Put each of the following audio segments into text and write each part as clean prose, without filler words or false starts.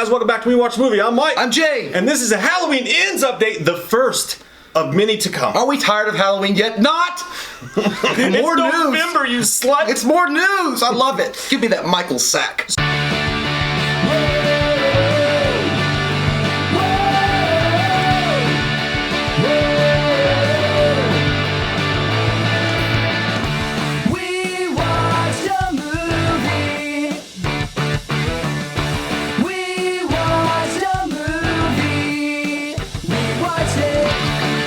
guys? Welcome back to Me Watch Movie. I'm Mike. I'm Jay. And this is a Halloween Ends update, the first of many to come. Are we tired of Halloween yet? Not! More news. November, you slut. It's more news. I love it. Give me that Michael sack.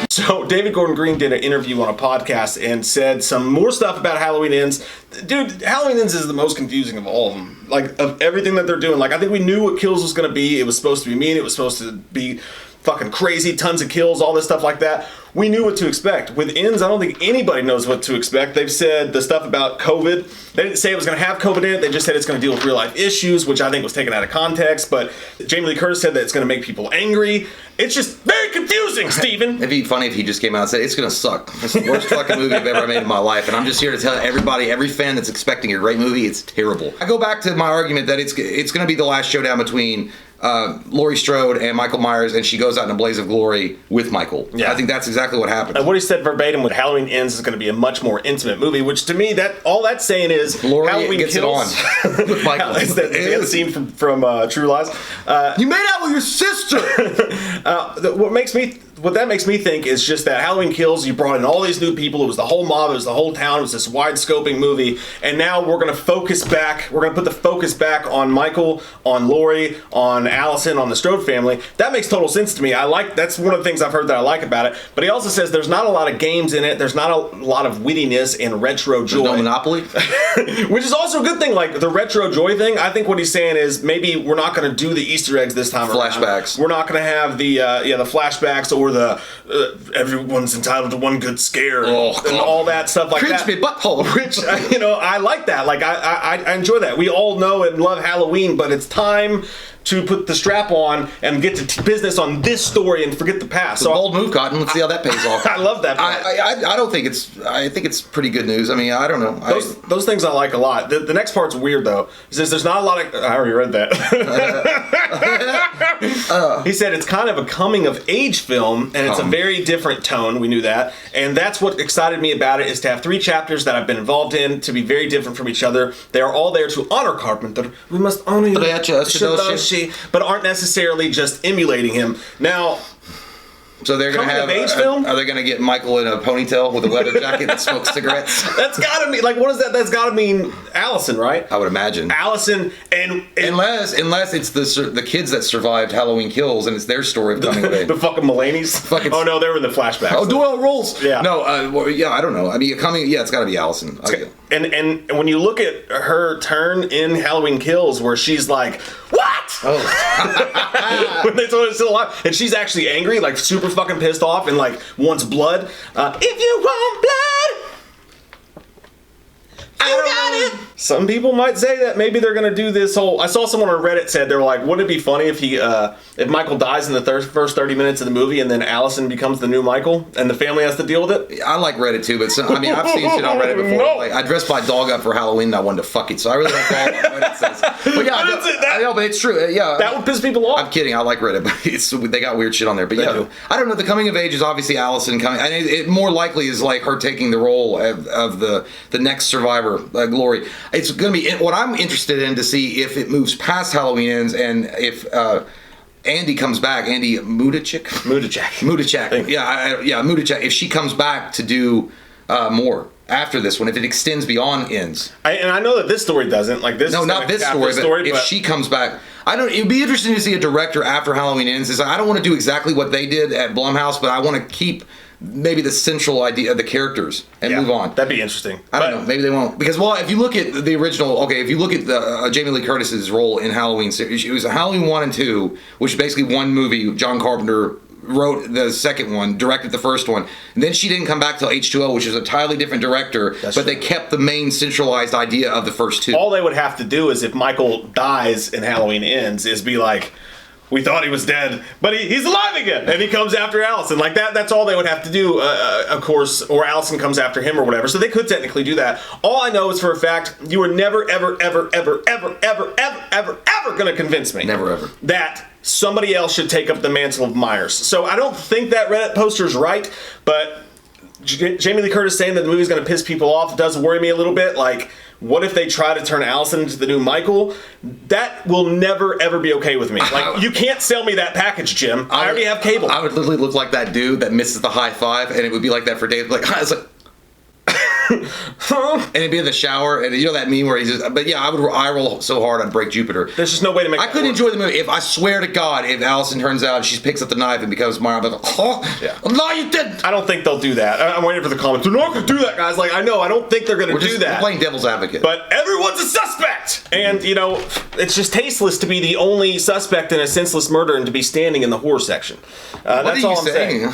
So David Gordon Green did an interview on a podcast and said some more stuff about Halloween Ends. Dude, Halloween Ends is the most confusing of all of them. Like, of everything that they're doing. Like, I think we knew what kills was going to be. It was supposed to be mean. It was supposed to be fucking crazy. Tons of kills, all this stuff like that. We knew what to expect. With Ends, I don't think anybody knows what to expect. They've said the stuff about COVID. They didn't say it was going to have COVID in it. They just said it's going to deal with real life issues, which I think was taken out of context. But Jamie Lee Curtis said that it's going to make people angry. It's just very confusing, Steven. It'd be funny if he just came out and said, it's going to suck. It's the worst fucking movie I've ever made in my life. And I'm just here to tell everybody, every fan that's expecting a great movie, it's terrible. I go back to my argument that it's going to be the last showdown between Laurie Strode and Michael Myers, and she goes out in a blaze of glory with Michael. Yeah. I think that's exactly what happened. And what he said verbatim with Halloween Ends is going to be a much more intimate movie, which to me, that all that's saying is Laurie Halloween gets Kills. it on with Michael. It's the scene from True Lies. You made out with your sister! What that makes me think is just that Halloween Kills, you brought in all these new people, it was the whole mob, it was the whole town, it was this wide-scoping movie, and now we're going to focus back, we're going to put the focus back on Michael, on Laurie, on Allison, on the Strode family. That makes total sense to me. That's one of the things I've heard that I like about it, but he also says there's not a lot of games in it, there's not a lot of wittiness and retro joy. There's no Monopoly? Which is also a good thing, like the retro joy thing. I think what he's saying is maybe we're not going to do the Easter eggs this time around. Flashbacks. We're not going to have the flashbacks or the everyone's entitled to one good scare and all that stuff like that. Cringe me butthole. Which, I like that. Like, I enjoy that. We all know and love Halloween, but it's time to put the strap on and get to business on this story and forget the past. So bold move, Cotton. Let's see how that pays off. I love that. I don't think I think it's pretty good news. I mean, I don't know. Those things I like a lot. The next part's weird though. He says there's not a lot of. I already read that. He said it's kind of a coming of age film and it's a very different tone. We knew that, and that's what excited me about it is to have 3 chapters that I've been involved in to be very different from each other. They are all there to honor Carpenter. We must honor you, but aren't necessarily just emulating him. Now, so they're going to have age film? Are they going to get Michael in a ponytail with a leather jacket that smokes cigarettes? That's got to mean, like, what is that? That's got to mean Allison, right? I would imagine. Allison and unless it's the kids that survived Halloween Kills and it's their story of coming of age. The fucking Mulaney's? Oh no, they were in the flashbacks. Oh, Doyle rolls. Yeah. No, I don't know. I mean, it's got to be Allison. And when you look at her turn in Halloween Kills, where she's like, "What?" Oh. When they told her still alive, and she's actually angry, like super fucking pissed off, and like wants blood. If you want blood, I got it. Some people might say that maybe they're gonna do this whole. I saw someone on Reddit said they were like, "Wouldn't it be funny if if Michael dies in the first 30 minutes of the movie, and then Allison becomes the new Michael, and the family has to deal with it?" I like Reddit too, but I've seen shit on Reddit before. No. Like, I dressed my dog up for Halloween, and I wanted to fuck it, so I really don't follow what Reddit says. But yeah, I know, but it's true. Yeah, that would piss people off. I'm kidding. I like Reddit, but they got weird shit on there. But yeah, I don't know. The coming of age is obviously Allison coming, and it more likely is like her taking the role of the next survivor, Glory. It's gonna be. What I'm interested in to see if it moves past Halloween Ends and if Andy comes back. Andy Mudachik. Yeah, Mudachik. If she comes back to do more after this one, if it extends beyond Ends. I know that this story doesn't. Like this. No, not this story, but if she comes back. It'd be interesting to see a director after Halloween Ends. I don't want to do exactly what they did at Blumhouse, but I want to keep maybe the central idea of the characters and move on. That'd be interesting. I don't know. Maybe they won't. Because, if you look at the original, if you look at the Jamie Lee Curtis's role in Halloween series, it was Halloween 1 and 2, which is basically one movie. John Carpenter wrote the second one, directed the first one. And then she didn't come back till H2O, which is a entirely different director, they kept the main centralized idea of the first 2. All they would have to do is if Michael dies and Halloween Ends is be like, we thought he was dead, but he's alive again, and he comes after Allison. Like that's all they would have to do, of course, or Allison comes after him or whatever. So they could technically do that. All I know is for a fact, you were never, ever, ever, ever, ever, ever, ever, ever, ever going to convince me. Never, ever. That somebody else should take up the mantle of Myers. So I don't think that Reddit poster is right, but Jamie Lee Curtis saying that the movie's going to piss people off does worry me a little bit. Like, what if they try to turn Allison into the new Michael? That will never, ever be okay with me. Like, you can't sell me that package, Jim. I already have cable. I would literally look like that dude that misses the high five, and it would be like that for days. Like, it's like, and it'd be in the shower, and you know that meme where he's just, but yeah, I would eye roll so hard I'd break Jupiter. There's just no way to make I couldn't enjoy the movie. If I swear to God, if Allison turns out and she picks up the knife and becomes Myra, I'm like, oh, yeah. No, you didn't. I don't think they'll do that. I'm waiting for the comments. They're not going to do that, guys. Like, I know, I don't think they're going to do that. We're playing devil's advocate. But everyone's a suspect! And, you know, it's just tasteless to be the only suspect in a senseless murder and to be standing in the horror section. That's all I'm saying.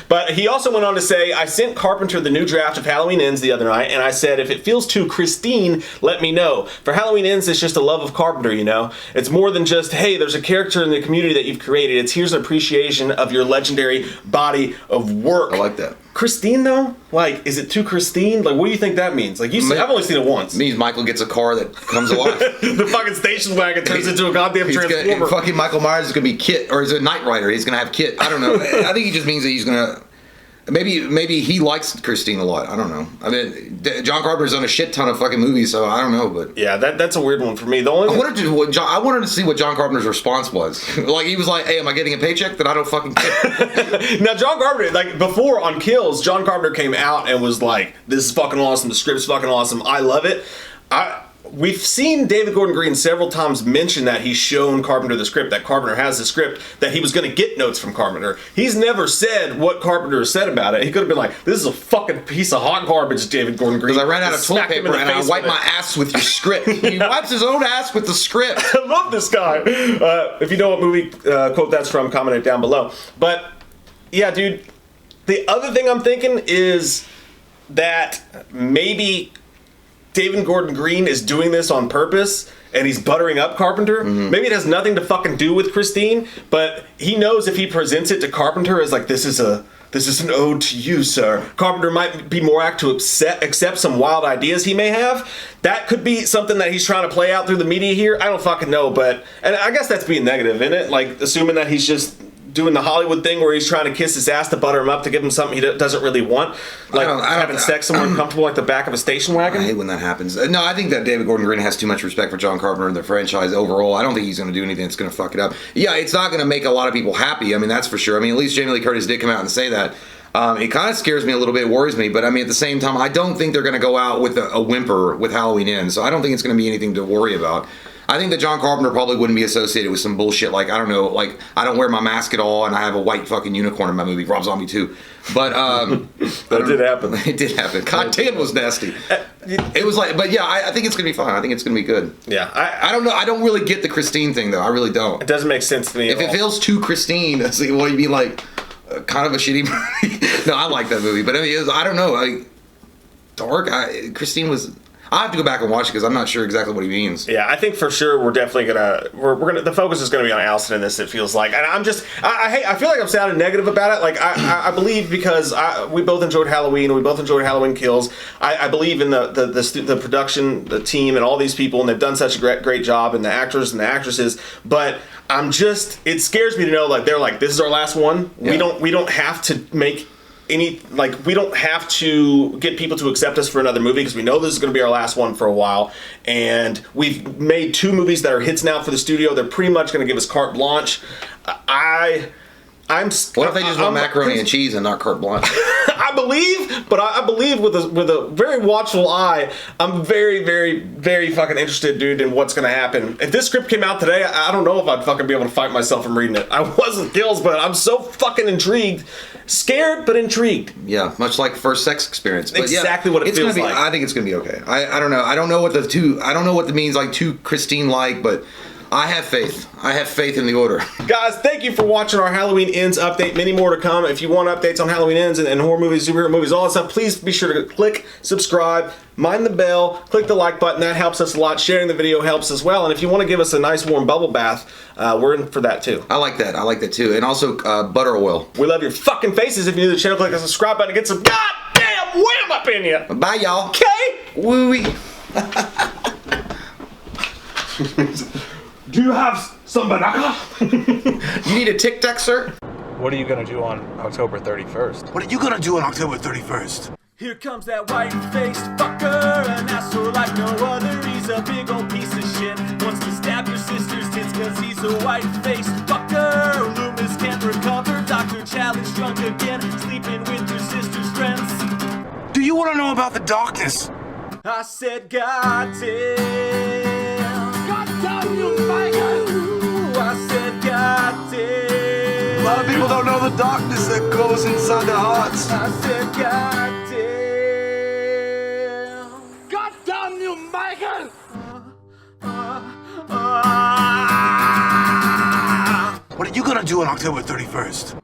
But he also went on to say, I sent Carpenter the new draft of Halloween Ends the other night, and I said, if it feels too Christine, let me know. For Halloween Ends, it's just a love of Carpenter, you know? It's more than just, hey, there's a character in the community that you've created. It's here's an appreciation of your legendary body of work. I like that. Christine, though? Like, is it too Christine? Like, what do you think that means? Like, I've only seen it once. It means Michael gets a car that comes alive. The fucking station wagon turns into a goddamn transformer. Fucking Michael Myers is going to be Kit, or is it Knight Rider? He's going to have Kit. I don't know. I think he just means that he's going to... Maybe he likes Christine a lot. I don't know. I mean, John Carpenter's done a shit ton of fucking movies, so I don't know. But yeah, that's a weird one for me. The only I wanted to see what John Carpenter's response was. Like, he was like, "Hey, am I getting a paycheck?" That I don't fucking care. Now, John Carpenter, like before on Kills, John Carpenter came out and was like, "This is fucking awesome. The script's fucking awesome. I love it." We've seen David Gordon Green several times mention that he's shown Carpenter the script, that Carpenter has the script, that he was going to get notes from Carpenter. He's never said what Carpenter said about it. He could have been like, this is a fucking piece of hot garbage, David Gordon Green. Because I ran out of toilet paper and I wiped my ass with your script. He wipes his own ass with the script. I love this guy. If you know what movie quote that's from, comment it down below. But, yeah, dude, the other thing I'm thinking is that maybe David Gordon Green is doing this on purpose and he's buttering up Carpenter. Mm-hmm. Maybe it has nothing to fucking do with Christine, but he knows if he presents it to Carpenter as like, this is an ode to you, sir. Carpenter might be more apt to accept some wild ideas he may have. That could be something that he's trying to play out through the media here. I don't fucking know, and I guess that's being negative, isn't it? Like, assuming that he's just doing the Hollywood thing where he's trying to kiss his ass to butter him up to give him something he doesn't really want. Like having sex somewhere comfortable like the back of a station wagon. I hate when that happens. No, I think that David Gordon Green has too much respect for John Carpenter and the franchise overall. I don't think he's going to do anything that's going to fuck it up. Yeah, it's not going to make a lot of people happy. I mean, that's for sure. I mean, at least Jamie Lee Curtis did come out and say that. It kind of scares me a little bit, worries me, but I mean, at the same time, I don't think they're going to go out with a whimper with Halloween Ends, so I don't think it's going to be anything to worry about. I think that John Carpenter probably wouldn't be associated with some bullshit like, I don't know, like, I don't wear my mask at all and I have a white fucking unicorn in my movie, Rob Zombie 2. But, that did happen. It did happen. God damn, it was nasty. It was like, but yeah, I think it's going to be fine. I think it's going to be good. Yeah. I don't know. I don't really get the Christine thing, though. I really don't. It doesn't make sense to me If it feels too Christine, well, you'd be like, kind of a shitty movie. No, I like that movie. But I mean, I don't know. Like, dark. Christine was... I have to go back and watch it because I'm not sure exactly what he means. Yeah, I think for sure we're definitely gonna the focus is gonna be on Allison in this. It feels like, and I feel like I'm sounding negative about it. Like I believe because we both enjoyed Halloween, we both enjoyed Halloween Kills. I believe in the production, the team, and all these people, and they've done such a great job, and the actors and the actresses. But it scares me to know like they're like, this is our last one. Yeah. We don't have to make we don't have to get people to accept us for another movie because we know this is going to be our last one for a while, and we've made 2 movies that are hits now for the studio. They're pretty much going to give us carte blanche. What if they just want macaroni and cheese and not carte blanche? I believe with a very watchful eye. I'm very, very, very fucking interested, dude, in what's going to happen. If this script came out today, I don't know if I'd fucking be able to fight myself from reading it. I wasn't Kills, but I'm so fucking intrigued. Scared, but intrigued. Yeah, much like First Sex Experience. But exactly what it feels I think it's going to be okay. I don't know. I don't know what the means like too Christine-like, but I have faith. I have faith in the order. Guys, thank you for watching our Halloween Ends update. Many more to come. If you want updates on Halloween Ends and horror movies, superhero movies, all that stuff, please be sure to click subscribe, mind the bell, click the like button. That helps us a lot. Sharing the video helps as well. And if you want to give us a nice warm bubble bath, we're in for that too. I like that. I like that too. And also butter oil. We love your fucking faces. If you're new to the channel, click the subscribe button and get some goddamn wham up in you. Bye, y'all. Okay? Woo-wee. Do you have some banana? You need a Tic Tac, sir? What are you gonna do on October 31st? What are you gonna do on October 31st? Here comes that white-faced fucker, an asshole like no other. He's a big old piece of shit. Wants to stab your sister's tits cause he's a white-faced fucker. Loomis can't recover. Dr. Challenge drunk again, sleeping with your sister's friends. Do you wanna know about the darkness? I said, goddamn. Goddamn you, Michael! I said, goddamn. A lot of people don't know the darkness that goes inside their hearts. I said, goddamn. Goddamn you, Michael! What are you gonna do on October 31st?